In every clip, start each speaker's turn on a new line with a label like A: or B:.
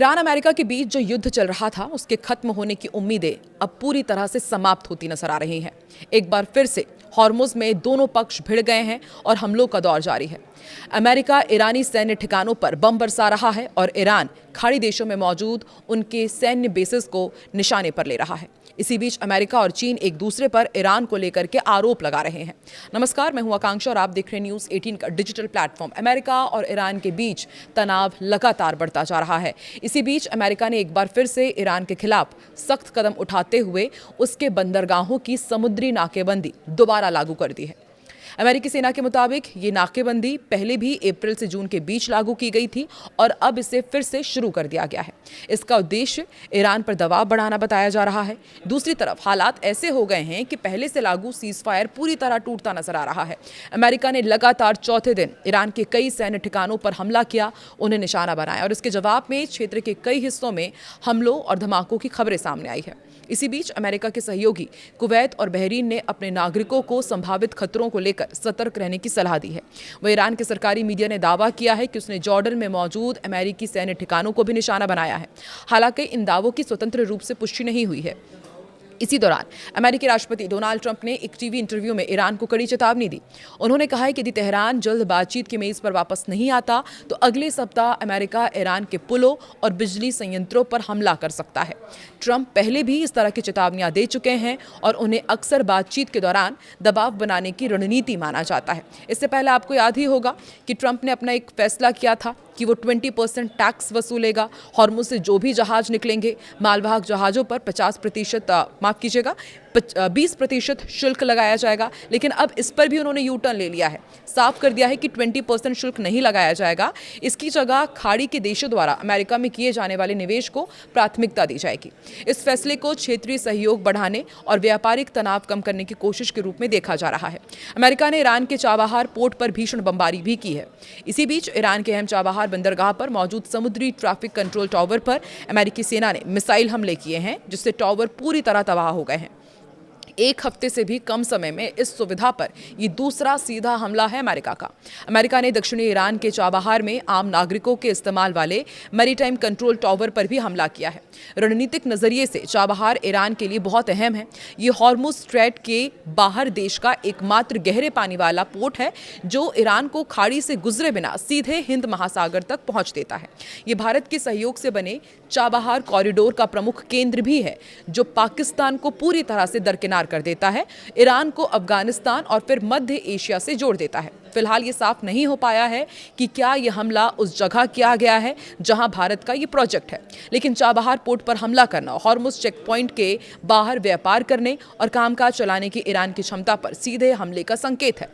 A: Iran America के बीच जो युद्ध चल रहा था उसके खत्म होने की उम्मीदें अब पूरी तरह से समाप्त होती नजर आ रही हैं। एक बार फिर से हॉर्मुज में दोनों पक्ष भिड़ गए हैं और हमलों का दौर जारी है। अमेरिका ईरानी सैन्य ठिकानों पर बम बरसा रहा है और ईरान खाड़ी देशों में मौजूद उनके सैन्य बेसिस को निशाने पर ले रहा है। इसी बीच अमेरिका और चीन एक दूसरे पर ईरान को लेकर के आरोप लगा रहे हैं। नमस्कार, मैं हूं आकांक्षा और आप देख रहे हैं न्यूज़ 18 का डिजिटल प्लेटफॉर्म। अमेरिका और ईरान के बीच तनाव लगातार बढ़ता जा रहा है। इसी बीच अमेरिका ने एक बार फिर से ईरान के खिलाफ सख्त कदम उठाते हुए उसके बंदरगाहों की समुद्री नाकेबंदी दोबारा लागू कर दी है। अमेरिकी सेना के मुताबिक ये नाकेबंदी पहले भी अप्रैल से जून के बीच लागू की गई थी और अब इसे फिर से शुरू कर दिया गया है। इसका उद्देश्य ईरान पर दबाव बढ़ाना बताया जा रहा है। दूसरी तरफ हालात ऐसे हो गए हैं कि पहले से लागू सीजफायर पूरी तरह टूटता नजर आ रहा है। अमेरिका ने लगातार चौथे दिन ईरान के कई सैन्य ठिकानों पर हमला किया, उन्हें निशाना बनाया और इसके जवाब में क्षेत्र के कई हिस्सों में हमलों और धमाकों की खबरें सामने आई है। इसी बीच अमेरिका के सहयोगी कुवैत और बहरीन ने अपने नागरिकों को संभावित खतरों को लेकर सतर्क रहने की सलाह दी है। वह ईरान के सरकारी मीडिया ने दावा किया है कि उसने जॉर्डन में मौजूद अमेरिकी सैन्य ठिकानों को भी निशाना बनाया है। हालांकि इन दावों की स्वतंत्र रूप से पुष्टि नहीं हुई है। इसी दौरान अमेरिकी राष्ट्रपति डोनाल्ड ट्रंप ने एक टीवी इंटरव्यू में ईरान को कड़ी चेतावनी दी। उन्होंने कहा है कि यदि तेहरान जल्द बातचीत की मेज पर वापस नहीं आता तो अगले सप्ताह अमेरिका ईरान के पुलों और बिजली संयंत्रों पर हमला कर सकता है। ट्रंप पहले भी इस तरह की चेतावनियां दे चुके हैं और उन्हें अक्सर बातचीत के दौरान दबाव बनाने की रणनीति माना जाता है। इससे पहले आपको याद ही होगा कि ट्रंप ने अपना एक फैसला किया था कि वो 20% टैक्स वसूलेगा। हॉर्मुज से जो भी जहाज निकलेंगे मालवाहक जहाज़ों पर 20% शुल्क लगाया जाएगा। लेकिन अब इस पर भी उन्होंने यू टर्न ले लिया है, साफ कर दिया है कि 20% शुल्क नहीं लगाया जाएगा। इसकी जगह खाड़ी के देशों द्वारा अमेरिका में किए जाने वाले निवेश को प्राथमिकता दी जाएगी। इस फैसले को क्षेत्रीय सहयोग बढ़ाने और व्यापारिक तनाव कम करने की कोशिश के रूप में देखा जा रहा है। अमेरिका ने ईरान के चाबहार पोर्ट पर भीषण बमबारी भी की है। इसी बीच ईरान के अहम चाबहार बंदरगाह पर मौजूद समुद्री ट्रैफिक कंट्रोल टावर पर अमेरिकी सेना ने मिसाइल हमले किए हैं, जिससे टावर पूरी तरह तबाह हो गए हैं। एक हफ्ते से भी कम समय में इस सुविधा पर यह दूसरा सीधा हमला है अमेरिका का। अमेरिका ने दक्षिणी ईरान के चाबहार में आम नागरिकों के इस्तेमाल वाले मैरीटाइम कंट्रोल टावर पर भी हमला किया है। रणनीतिक नजरिए से चाबहार ईरान के लिए बहुत अहम है। ये हॉर्मुज स्ट्रेट के बाहर देश का एकमात्र गहरे पानी वाला पोर्ट है जो ईरान को खाड़ी से गुजरे बिना सीधे हिंद महासागर तक पहुंच देता है। ये भारत के सहयोग से बने चाबहार कॉरिडोर का प्रमुख केंद्र भी है जो पाकिस्तान को पूरी तरह से दरकिनार कर देता है, ईरान को अफगानिस्तान और फिर मध्य एशिया से जोड़ देता है। फिलहाल ये साफ नहीं हो पाया है कि क्या यह हमला उस जगह किया गया है जहां भारत का ये प्रोजेक्ट है, लेकिन चाबहार पोर्ट पर हमला करना हॉर्मुज चेक पॉइंट के बाहर व्यापार करने और कामकाज चलाने की ईरान की क्षमता पर सीधे हमले का संकेत है।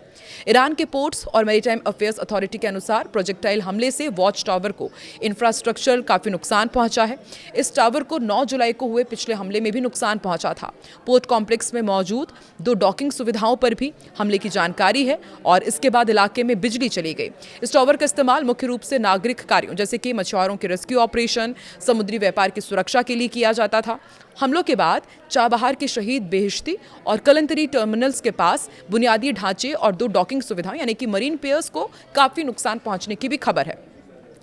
A: ईरान के पोर्ट्स और मैरीटाइम अफेयर्स अथॉरिटी के अनुसार प्रोजेक्टाइल हमले से वॉच टावर को इंफ्रास्ट्रक्चर काफी नुकसान पहुंचा है। इस टावर को 9 जुलाई को हुए पिछले हमले में भी नुकसान पहुंचा था। पोर्ट कॉम्प्लेक्स में मौजूद 2 डॉकिंग सुविधाओं पर भी हमले की जानकारी है और इसके बाद इलाके में बिजली चली गई। इस टावर का इस्तेमाल मुख्य रूप से नागरिक कार्यों जैसे कि मछुआरों के रेस्क्यू ऑपरेशन, समुद्री व्यापार की सुरक्षा के लिए किया जाता था। हमलों के बाद चाबहार के शहीद बेहिश्ती और कलंतरी टर्मिनल्स के पास बुनियादी ढांचे और 2 डॉकिंग सुविधाएं यानी कि मरीन पियर्स को काफी नुकसान पहुंचने की भी खबर है,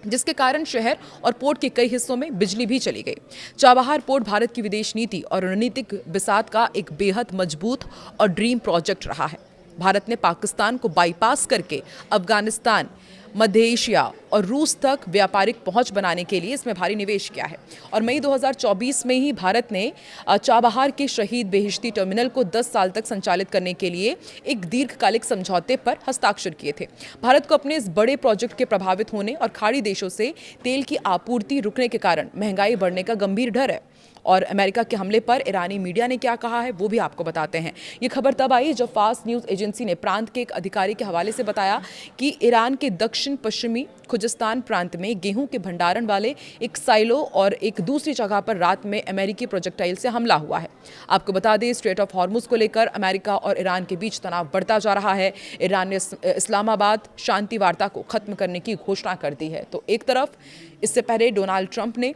A: जिसके कारण शहर और पोर्ट के कई हिस्सों में बिजली भी चली गई। चाबहार पोर्ट भारत की विदेश नीति और रणनीतिक बिसात का एक बेहद मजबूत और ड्रीम प्रोजेक्ट रहा है। भारत ने पाकिस्तान को बाईपास करके अफगानिस्तान, मध्य एशिया और रूस तक व्यापारिक पहुंच बनाने के लिए इसमें भारी निवेश किया है और मई 2024 में ही भारत ने चाबहार के शहीद बेहिश्ती टर्मिनल को 10 साल तक संचालित करने के लिए एक दीर्घकालिक समझौते पर हस्ताक्षर किए थे। भारत को अपने इस बड़े प्रोजेक्ट के प्रभावित होने और खाड़ी देशों से तेल की आपूर्ति रुकने के कारण महंगाई बढ़ने का गंभीर डर है। और अमेरिका के हमले पर ईरानी मीडिया ने क्या कहा है वो भी आपको बताते हैं। ये खबर तब आई जब फास्ट न्यूज़ एजेंसी ने प्रांत के एक अधिकारी के हवाले से बताया कि ईरान के दक्षिण पश्चिमी खुजिस्तान प्रांत में गेहूं के भंडारण वाले एक साइलो और एक दूसरी जगह पर रात में अमेरिकी प्रोजेक्टाइल से हमला हुआ है। आपको बता दें, स्ट्रेट ऑफ हॉर्मुज को लेकर अमेरिका और ईरान के बीच तनाव बढ़ता जा रहा है। ईरान ने इस्लामाबाद शांति वार्ता को खत्म करने की घोषणा कर दी है। तो एक तरफ इससे पहले डोनाल्ड ट्रंप ने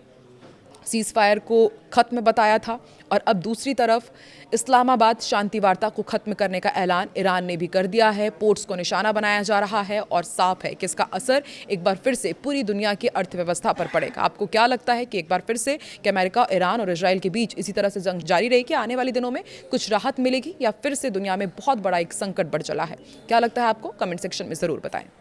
A: सीज़ फायर को ख़त्म बताया था और अब दूसरी तरफ इस्लामाबाद शांति वार्ता को ख़त्म करने का ऐलान ईरान ने भी कर दिया है। पोर्ट्स को निशाना बनाया जा रहा है और साफ है कि इसका असर एक बार फिर से पूरी दुनिया की अर्थव्यवस्था पर पड़ेगा। आपको क्या लगता है कि एक बार फिर से कि अमेरिका, ईरान और इजराइल के बीच इसी तरह से जंग जारी रहेगी, आने वाले दिनों में कुछ राहत मिलेगी या फिर से दुनिया में बहुत बड़ा एक संकट बढ़ चला है? क्या लगता है आपको? कमेंट सेक्शन में ज़रूर बताएं।